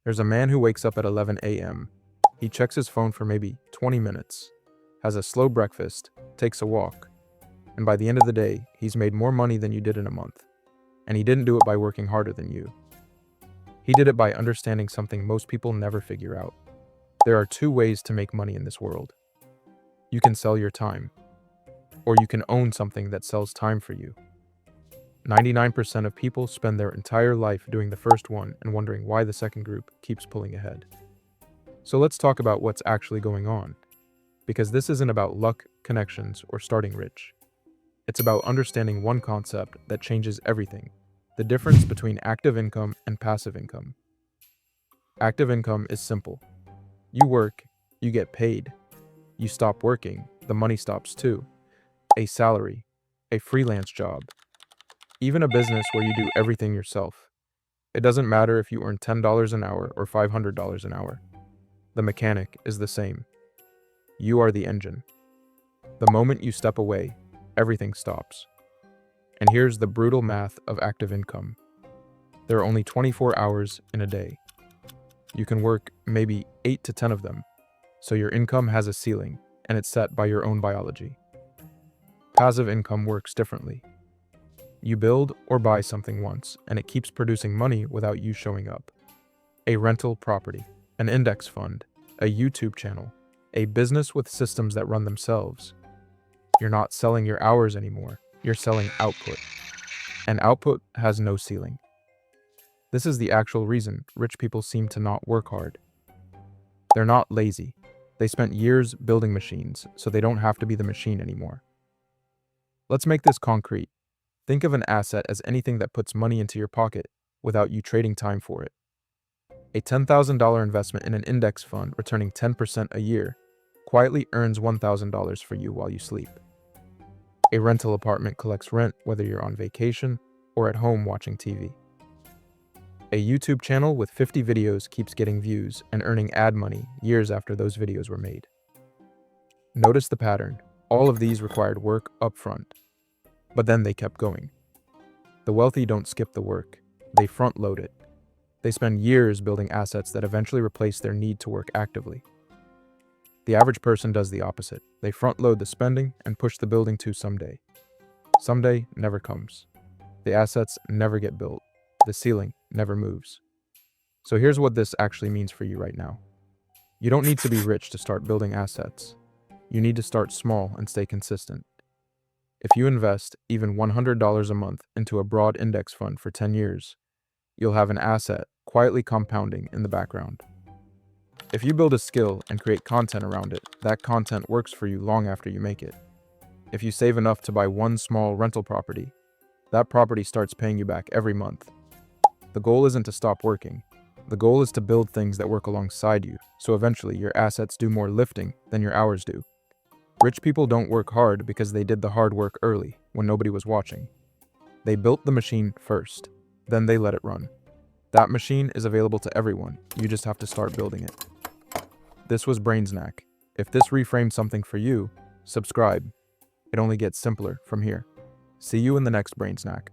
There's a man who wakes up at 11 a.m. He checks his phone for maybe 20 minutes, has a slow breakfast, takes a walk, and by the end of the day, he's made more money than you did in a month. And he didn't do it by working harder than you. He did it by understanding something most people never figure out. There are two ways to make money in this world. You can sell your time, or you can own something that sells time for you. 99% of people spend their entire life doing the first one and wondering why the second group keeps pulling ahead. So let's talk about what's actually going on, because this isn't about luck, connections, or starting rich. It's about understanding one concept that changes everything: the difference between active income and passive income. Active income is simple. You work, you get paid. You stop working, the money stops too. A salary, a freelance job, even a business where you do everything yourself. It doesn't matter if you earn $10 an hour or $500 an hour. The mechanic is the same. You are the engine. The moment you step away, everything stops. And here's the brutal math of active income. There are only 24 hours in a day. You can work maybe 8 to 10 of them, so your income has a ceiling, and it's set by your own biology. Passive income works differently. You build or buy something once, and it keeps producing money without you showing up. A rental property, an index fund, a YouTube channel, a business with systems that run themselves. You're not selling your hours anymore, you're selling output. And output has no ceiling. This is the actual reason rich people seem to not work hard. They're not lazy. They spent years building machines, so they don't have to be the machine anymore. Let's make this concrete. Think of an asset as anything that puts money into your pocket without you trading time for it. A $10,000 investment in an index fund returning 10% a year quietly earns $1,000 for you while you sleep. A rental apartment collects rent whether you're on vacation or at home watching TV. A YouTube channel with 50 videos keeps getting views and earning ad money years after those videos were made. Notice the pattern. All of these required work up front, but then they kept going. The wealthy don't skip the work, they front load it. They spend years building assets that eventually replace their need to work actively. The average person does the opposite. They front load the spending and push the building to someday. Someday never comes. The assets never get built. The ceiling never moves. So here's what this actually means for you right now. You don't need to be rich to start building assets. You need to start small and stay consistent. If you invest even $100 a month into a broad index fund for 10 years, you'll have an asset quietly compounding in the background. If you build a skill and create content around it, that content works for you long after you make it. If you save enough to buy one small rental property, that property starts paying you back every month. The goal isn't to stop working. The goal is to build things that work alongside you, so eventually your assets do more lifting than your hours do. Rich people don't work hard because they did the hard work early, when nobody was watching. They built the machine first, then they let it run. That machine is available to everyone, you just have to start building it. This was Brainsnack. If this reframed something for you, subscribe. It only gets simpler from here. See you in the next Brainsnack.